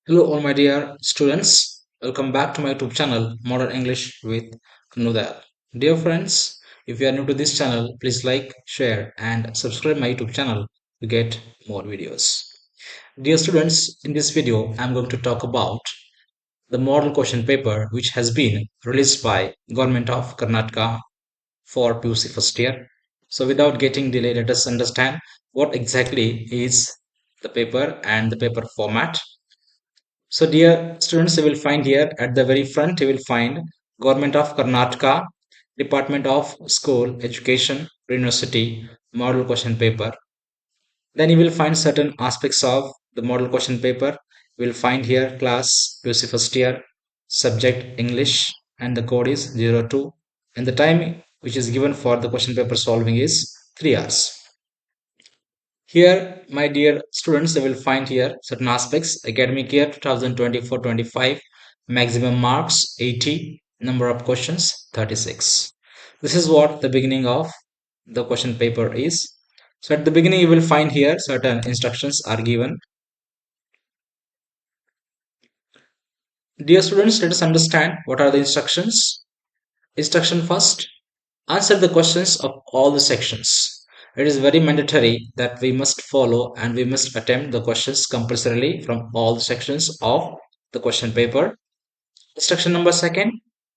Hello, all my dear students. Welcome back to my YouTube channel, Modern English with Nudal. Dear friends, if you are new to this channel, please like, share, and subscribe my YouTube channel to get more videos. Dear students, in this video, I'm going to talk about the model question paper which has been released by Government of Karnataka for PUC first year. So, without getting delay, let us understand what exactly is the paper and the paper format. So, dear students, you will find here at the very front, you will find Government of Karnataka, Department of School Education, University, model question paper. Then you will find certain aspects of the model question paper. You will find here class, UC first year, subject English, and the code is 02. And the time which is given for the question paper solving is 3 hours. Here, my dear students, you will find here certain aspects. Academic year 2024-25, maximum marks 80, number of questions 36. This is what the beginning of the question paper is. So at the beginning, you will find here certain instructions are given. Dear students, let us understand what are the instructions. Instruction first, answer the questions of all the sections. It is very mandatory that we must follow and we must attempt the questions compulsorily from all the sections of the question paper. Instruction number second,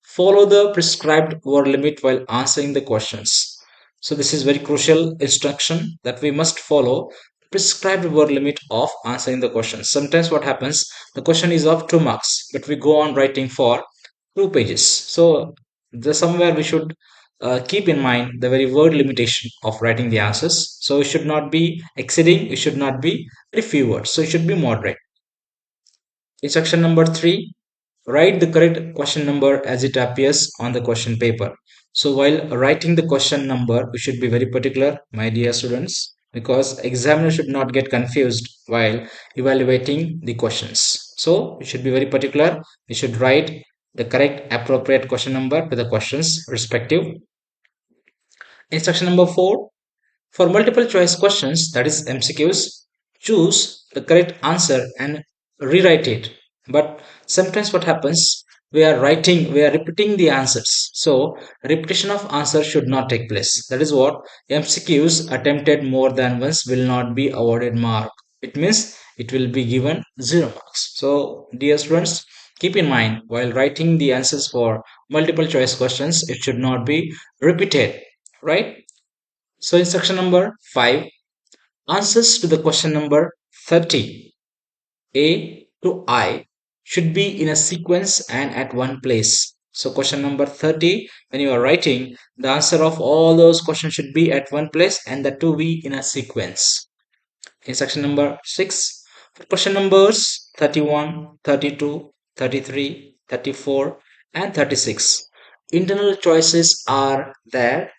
follow the prescribed word limit while answering the questions. So this is very crucial instruction that we must follow prescribed word limit of answering the questions. Sometimes what happens, the question is of 2 marks, but we go on writing for 2 pages. So the somewhere we should keep in mind the very word limitation of writing the answers. So it should not be exceeding, it should not be very few words. So it should be moderate. Instruction number 3, write the correct question number as it appears on the question paper. So while writing the question number, we should be very particular, my dear students, because examiner should not get confused while evaluating the questions. So we should be very particular. We should write the correct appropriate question number to the questions respective. Instruction number 4, for multiple choice questions, that is MCQs, choose the correct answer and rewrite it. But sometimes what happens, we are repeating the answers. So repetition of answer should not take place. That is what MCQs attempted more than once will not be awarded mark. It means it will be given 0 marks. So dear students, keep in mind while writing the answers for multiple choice questions, it should not be repeated, right? So instruction number 5, answers to the question number 30, A to I, should be in a sequence and at one place. So question number 30, when you are writing, the answer of all those questions should be at one place and the two be in a sequence. Instruction number 6, for question numbers 31, 32, 33, 34, and 36, internal choices are there.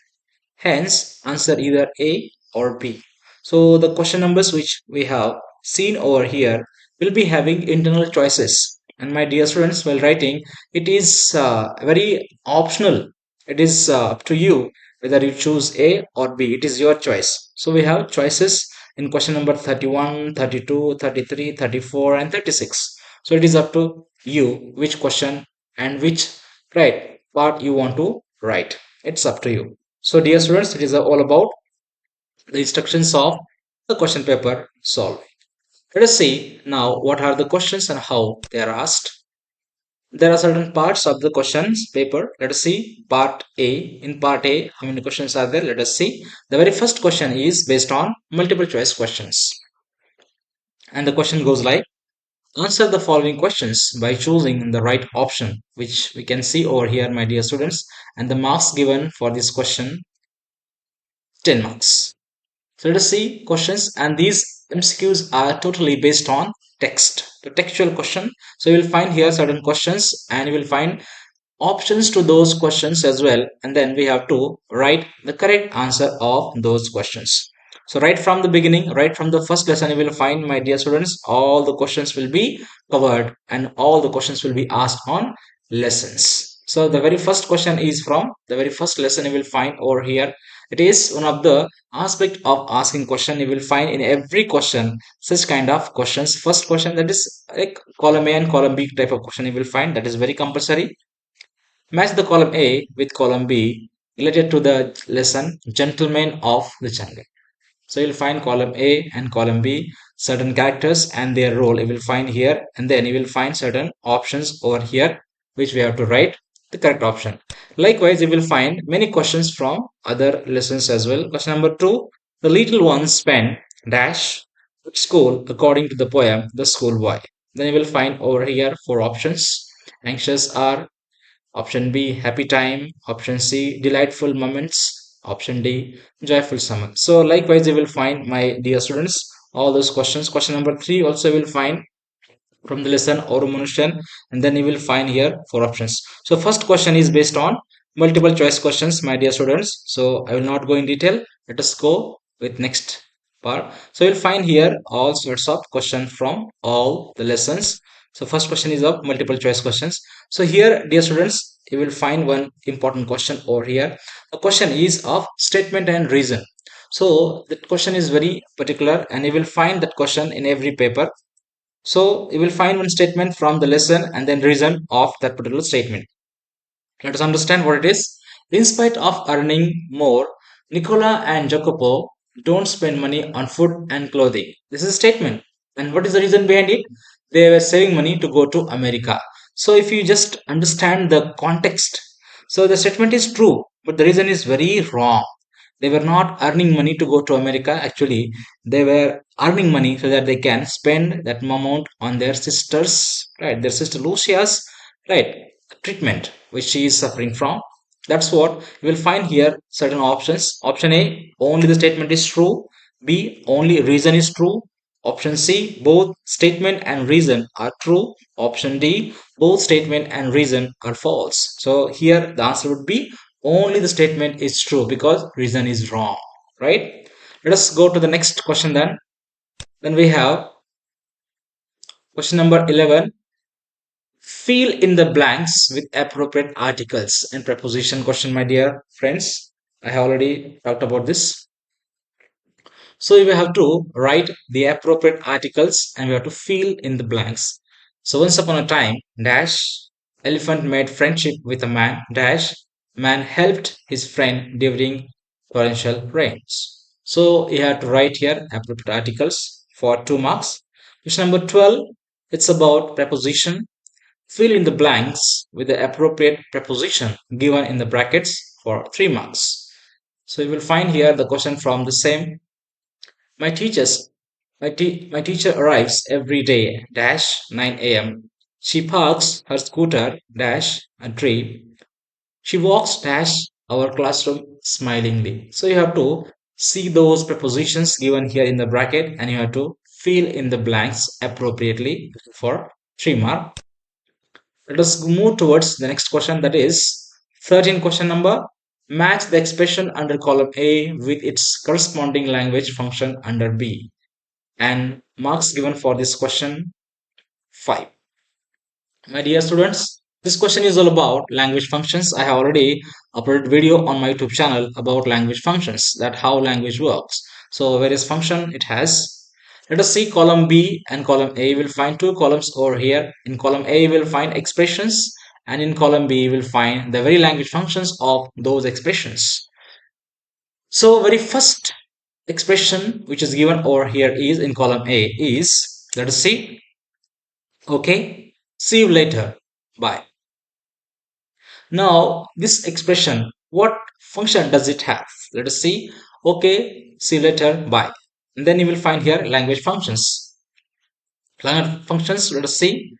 Hence, answer either A or B. So the question numbers which we have seen over here will be having internal choices. And my dear students, while writing, it is very optional. It is up to you whether you choose A or B. It is your choice. So we have choices in question number 31, 32, 33, 34, and 36. So it is up to you which question and which right part you want to write. It's up to you. So dear students, it is all about the instructions of the question paper solving. Let us see now what are the questions and how they are asked. There are certain parts of the questions paper. Let us see part A. In part A, how many questions are there? Let us see. The very first question is based on multiple choice questions. And the question goes like, answer the following questions by choosing the right option, which we can see over here, my dear students. And the marks given for this question, 10 marks. So let us see questions, and these MCQs are totally based on text, the textual question. So you will find here certain questions and you will find options to those questions as well, and then we have to write the correct answer of those questions. So right from the beginning, right from the first lesson, you will find, my dear students, all the questions will be covered and all the questions will be asked on lessons. So the very first question is from the very first lesson. You will find over here It is one of the aspect of asking question. You will find in every question such kind of questions. First question, that is like column A and column B type of question, you will find that is very compulsory. Match the column A with column B related to the lesson Gentlemen of the Jungle. So you'll find column A and column B, certain characters and their role you will find here, and then you will find certain options over here which we have to write the correct option. Likewise, you will find many questions from other lessons as well. Question number 2, the little ones spend dash which school according to the poem The Schoolboy. Then you will find over here four options. Anxious are, option B, happy time. Option C, delightful moments. Option D, joyful summer. So likewise, you will find, my dear students, all those questions. Question number 3 also you will find from the lesson or motion, and then you will find here four options. So first question is based on multiple choice questions, my dear students. So I will not go in detail. Let us go with next part. So you'll find here all sorts of questions from all the lessons. So first question is of multiple choice questions. So here, dear students, you will find one important question over here. The question is of statement and reason. So that question is very particular, and you will find that question in every paper. So you will find one statement from the lesson and then reason of that particular statement. Let us understand what it is. In spite of earning more, Nicola and Jacopo don't spend money on food and clothing. This is a statement. And what is the reason behind it? They were saving money to go to America. So if you just understand the context, so the statement is true, but the reason is very wrong. They were not earning money to go to America. Actually, they were earning money so that they can spend that amount on their sisters, right? Their sister Lucia's, right, treatment which she is suffering from. That's what you will find here. Certain options. Option A, only the statement is true. B, only reason is true. Option C, both statement and reason are true. Option D, both statement and reason are false. So here the answer would be only the statement is true because reason is wrong, right? Let us go to the next question then. Then we have question number 11. Fill in the blanks with appropriate articles and preposition question, my dear friends. I have already talked about this. So we have to write the appropriate articles and we have to fill in the blanks. So once upon a time, dash, elephant made friendship with a man, dash, man helped his friend during torrential rains. So you have to write here appropriate articles for 2 marks. Question number 12, it's about preposition. Fill in the blanks with the appropriate preposition given in the brackets for 3 marks. So you will find here the question from the same. My teachers, my teacher arrives every day dash 9 a.m. She parks her scooter dash a tree. She walks dash our classroom smilingly. So you have to see those prepositions given here in the bracket and you have to fill in the blanks appropriately for 3 mark. Let us move towards the next question, that is 13 question number. Match the expression under column A with its corresponding language function under B. And marks given for this question 5. My dear students, this question is all about language functions. I have already uploaded video on my YouTube channel about language functions, that how language works. So various function it has. Let us see column B and column A. You will find two columns over here. In column A, you will find expressions, and in column B, you will find the very language functions of those expressions. So very first expression which is given over here is in column A is, let us see, okay, see you later, bye. Now this expression, what function does it have? Let us see, okay, see you later, bye. And then you will find here language functions. Language functions, let us see,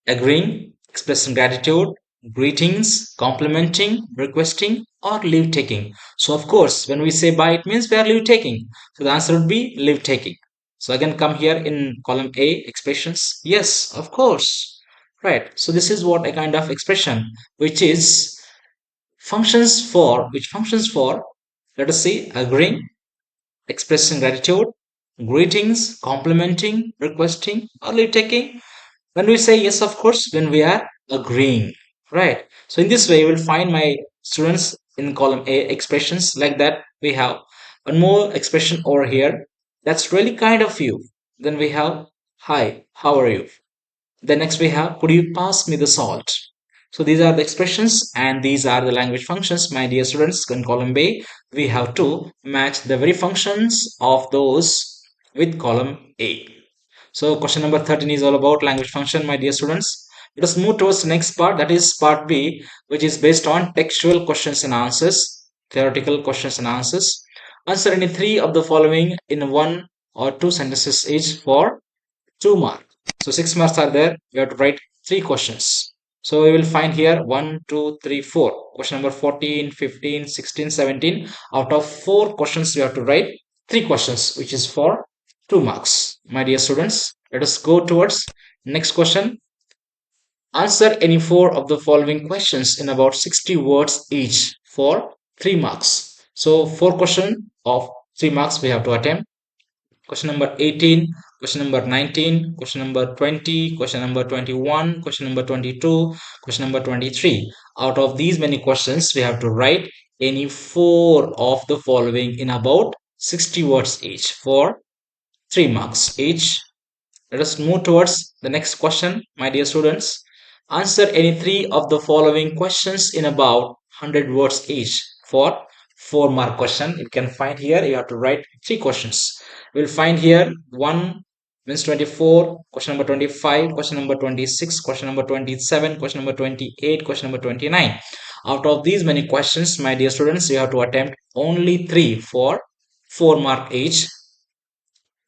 agreeing, expressing gratitude, greetings, complimenting, requesting, or leave taking. So of course, when we say bye, it means we are leave taking. So the answer would be leave taking. So again, come here in column A, expressions. Yes, of course. Right. So this is what a kind of expression which is which functions for, let us see, agreeing, expressing gratitude, greetings, complimenting, requesting, or leave taking. When we say yes, of course, when we are agreeing, right? So in this way, you will find, my students, in column A expressions like that. We have one more expression over here. That's really kind of you. Then we have hi, how are you? Then next we have could you pass me the salt? So these are the expressions and these are the language functions. My dear students, in column B, we have to match the very functions of those with column A. So question number 13 is all about language function, my dear students. Let us move towards the next part, that is part B, which is based on textual questions and answers, theoretical questions and answers. Answer any three of the following in one or two sentences each for 2 marks. So 6 marks are there. You have to write 3 questions. So we will find here 1, 2, 3, 4. Question number 14, 15, 16, 17. Out of 4 questions, you have to write 3 questions, which is for 2 marks. My dear students, let us go towards next question. Answer any 4 of the following questions in about 60 words each for 3 marks. So 4 questions of 3 marks we have to attempt. Question number 18, question number 19, question number 20, question number 21, question number 22, question number 23. Out of these many questions, we have to write any 4 of the following in about 60 words each for 3 marks each. Let us move towards the next question, my dear students. Answer any 3 of the following questions in about 100 words each for 4 mark question. You can find here, you have to write 3 questions. We'll find here 1 means 24, question number 25, question number 26, question number 27, question number 28, question number 29. Out of these many questions, my dear students, you have to attempt only 3 for 4 mark each.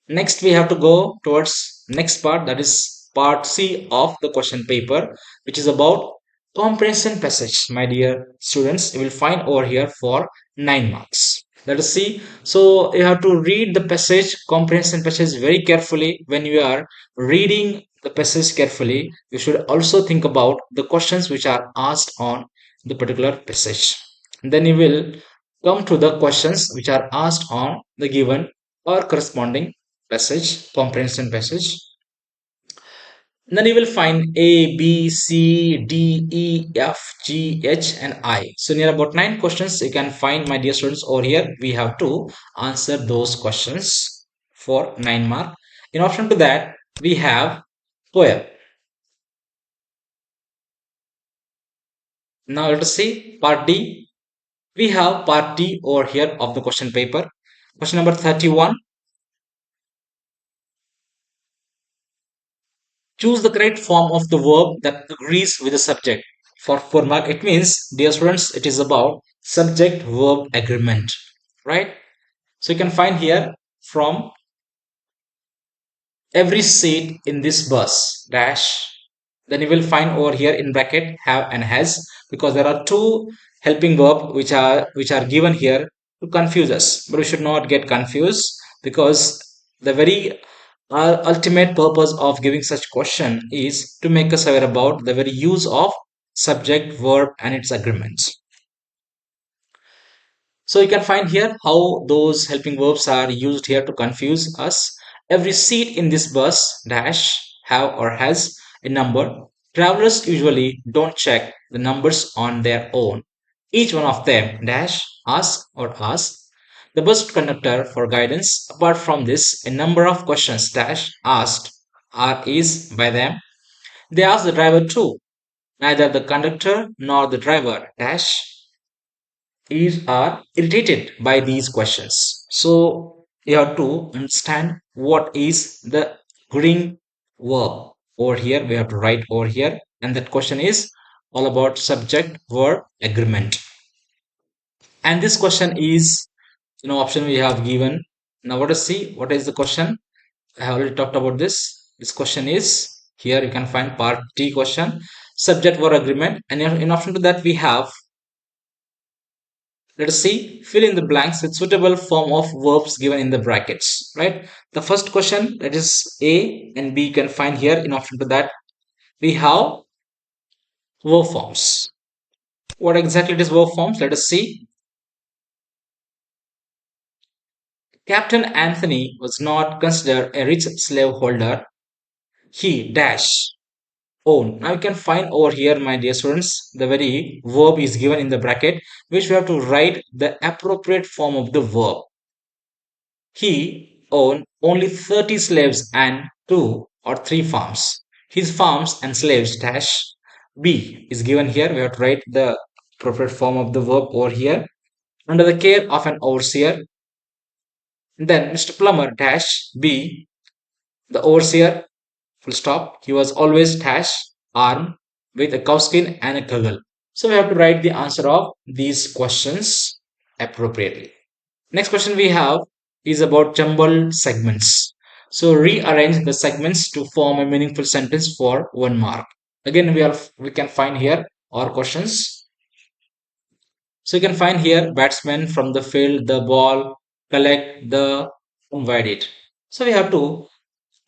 Next, we have to go towards next part, that is part C of the question paper, which is about comprehension passage. My dear students, you will find over here for 9 marks. Let us see. So you have to read the passage, comprehension passage very carefully. When you are reading the passage carefully, you should also think about the questions which are asked on the particular passage. Then you will come to the questions which are asked on the given or corresponding passage, comprehension passage. Then you will find A, B, C, D, E, F, G, H, and I. So near about 9 questions you can find, my dear students. Over here we have to answer those questions for 9 mark. In option to that we have poem. Now let us see part D. We have part D over here of the question paper. Question number 31. Choose the correct form of the verb that agrees with the subject. For 4 mark, it means, dear students, it is about subject verb agreement, right? So you can find here from every seat in this bus dash. Then you will find over here in bracket have and has, because there are two helping verb which are given here to confuse us, but we should not get confused, because the very ultimate purpose of giving such question is to make us aware about the very use of subject verb and its agreements. So you can find here how those helping verbs are used here to confuse us. Every seat in this bus dash have or has a number. Travelers usually don't check the numbers on their own. Each one of them dash ask or ask the bus conductor for guidance. Apart from this, a number of questions dash asked are is by them. They ask the driver too. Neither the conductor nor the driver dash is are irritated by these questions. So you have to understand what is the green verb. Over here we have to write over here, and that question is all about subject verb agreement. And this question is, option we have given. Now let us see what is the question. I have already talked about this. This question is, here you can find part D question, subject verb agreement, and in option to that we have, let us see, fill in the blanks with suitable form of verbs given in the brackets, right? The first question, that is A and B, you can find here. In option to that we have verb forms. What exactly it is verb forms? Let us see. Captain Anthony was not considered a rich slaveholder. He dash. own. Now you can find over here, my dear students, the very verb is given in the bracket, which we have to write the appropriate form of the verb. He owned only 30 slaves and 2 or 3 farms. His farms and slaves dash B is given here. We have to write the appropriate form of the verb over here. Under the care of an overseer, then Mr. Plummer dash B, the overseer, full stop. He was always dash armed with a cowskin and a kugel. So we have to write the answer of these questions appropriately. Next question we have is about jumbled segments. So rearrange the segments to form a meaningful sentence for 1 mark. Again, we can find here our questions. So you can find here batsman from the field, the ball, collect the invade it. So we have to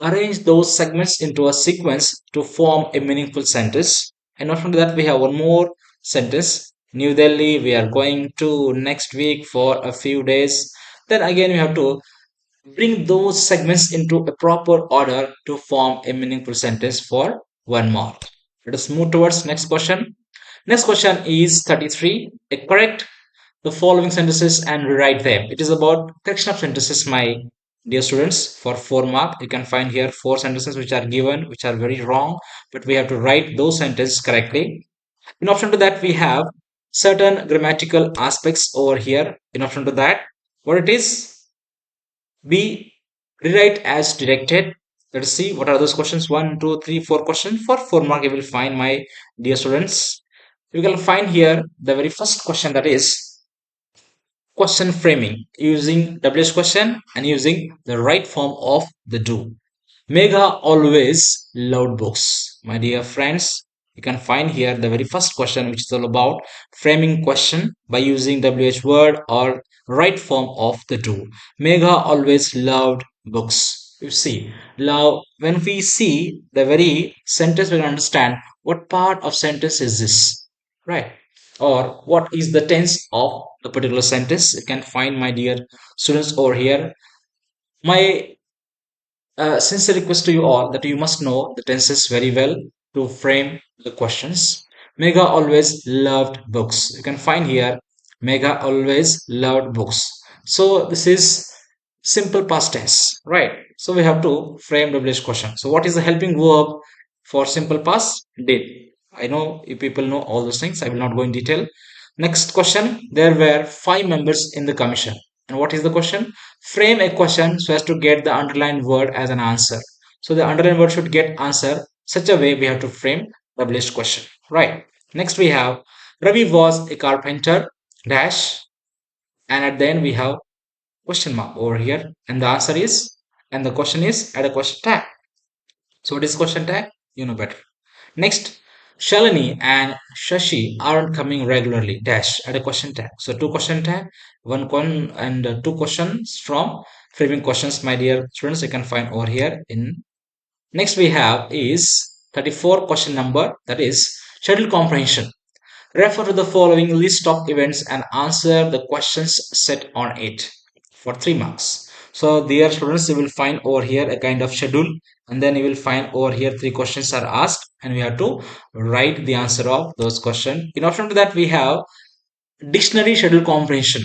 arrange those segments into a sequence to form a meaningful sentence. And not only that, we have one more sentence. New Delhi, we are going to next week for a few days. Then again, we have to bring those segments into a proper order to form a meaningful sentence for 1 mark. Let us move towards next question. Next question is 33. Correct the following sentences and rewrite them. It is about correction of sentences, my dear students, for 4 mark. You can find here 4 sentences which are given, which are very wrong, but we have to write those sentences correctly. In option to that, we have certain grammatical aspects over here. In option to that, what it is, B, rewrite as directed. Let's see what are those questions. 1, 2, 3, 4 questions. For 4 mark, you will find, my dear students. You can find here the very first question, that is question framing using WH question and using the right form of the do. Megha always loved books. My dear friends, you can find here the very first question, which is all about framing question by using WH word or right form of the do. Megha always loved books. You see, love, when we see the very sentence, we understand what part of sentence is this, right? Or what is the tense of the particular sentence. You can find, my dear students, over here. My sincere request to you all that you must know the tenses very well to frame the questions. Mega always loved books. You can find here Mega always loved books. So this is simple past tense, right? So we have to frame WH question. So what is the helping verb for simple past? Did. I know you people know all those things. I will not go in detail. Next question. There were 5 members in the commission. And what is the question? Frame a question so as to get the underlined word as an answer. So the underlined word should get answer such a way we have to frame WH question, right? Next we have Ravi was a carpenter dash, and at the end we have question mark over here, and the answer is, and the question is add a question tag. So what is question tag? You know better. Next, Shalini and Shashi aren't coming regularly. Dash add a question tag. So 2 question tag, and 2 questions from framing questions, my dear students. You can find over here. In next we have is 34 question number, that is schedule comprehension. Refer to the following list of events and answer the questions set on it for 3 marks. So, dear students, you will find over here a kind of schedule, and then you will find over here 3 questions are asked, and we have to write the answer of those questions. In addition to that, we have dictionary schedule comprehension.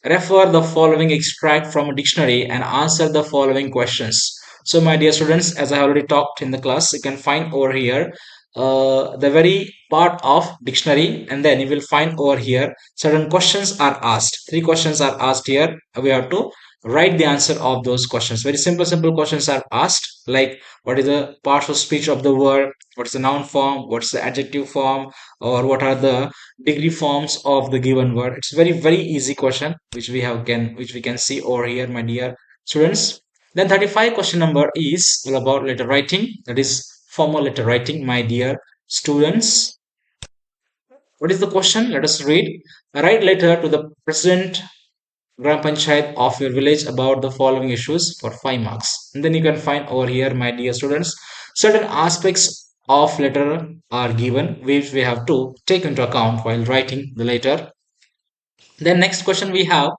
Refer the following extract from a dictionary and answer the following questions. So, my dear students, as I already talked in the class, you can find over here the very part of dictionary, and then you will find over here certain questions are asked. 3 questions are asked here. We have to write the answer of those questions. Very simple questions are asked, like what is the partial speech of the word, what is the noun form, what's the adjective form, or what are the degree forms of the given word. It's very easy question which we can see over here, my dear students. Then 35 question number is all about letter writing, that is formal letter writing, my dear students. What is the question? Let us read. Write letter to the president Gram Panchayat of your village about the following issues for 5 marks. And then you can find over here, my dear students, certain aspects of letter are given which we have to take into account while writing the letter. Then next question we have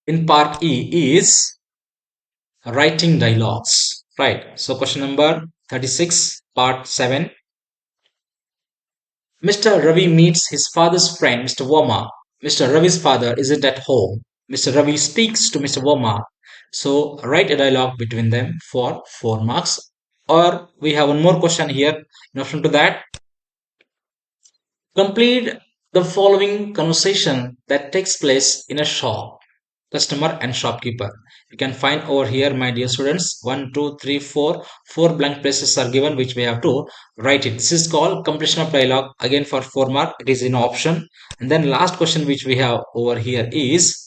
in part E is writing dialogues, right? So question number 36, part 7. Mr. Ravi meets his father's friend, Mr. Verma. Mr. Ravi's father isn't at home. Mr. Ravi speaks to Mr. Verma. So write a dialogue between them for 4 marks. Or we have one more question here. In option to that, complete the following conversation that takes place in a shop. Customer and shopkeeper. You can find over here, my dear students, one, two, three, four. Four blank places are given which we have to write it. This is called completion of dialogue. Again, for 4 mark, it is in option. And then last question which we have over here is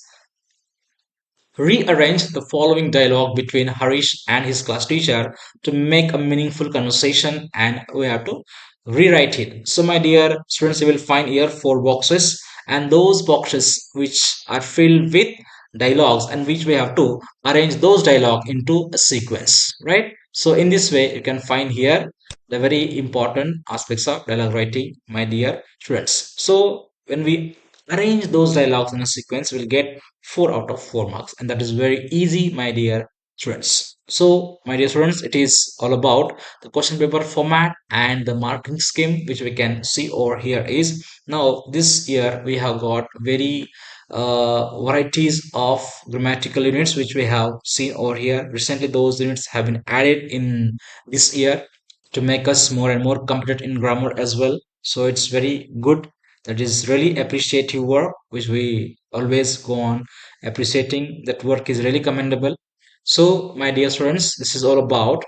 rearrange the following dialogue between Harish and his class teacher to make a meaningful conversation, and we have to rewrite it. So, my dear students, you will find here four boxes, and those boxes which are filled with dialogues and which we have to arrange those dialogue into a sequence, right? So, in this way, you can find here the very important aspects of dialogue writing, my dear students. So, when we arrange those dialogues in a sequence, we'll get 4 out of 4 marks, and that is very easy, my dear students. So my dear students, it is all about the question paper format and the marking scheme which we can see over here is now this year we have got very varieties of grammatical units which we have seen over here. Recently those units have been added in this year to make us more and more competent in grammar as well. So it's very good. That is really appreciative work which we always go on appreciating. That work is really commendable. So my dear students, this is all about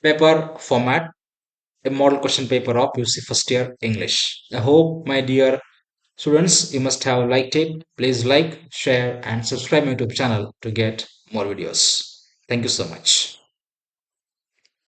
paper format, a model question paper of UC first year English. I hope, my dear students, you must have liked it. Please like, share and subscribe my YouTube channel to get more videos. Thank you so much.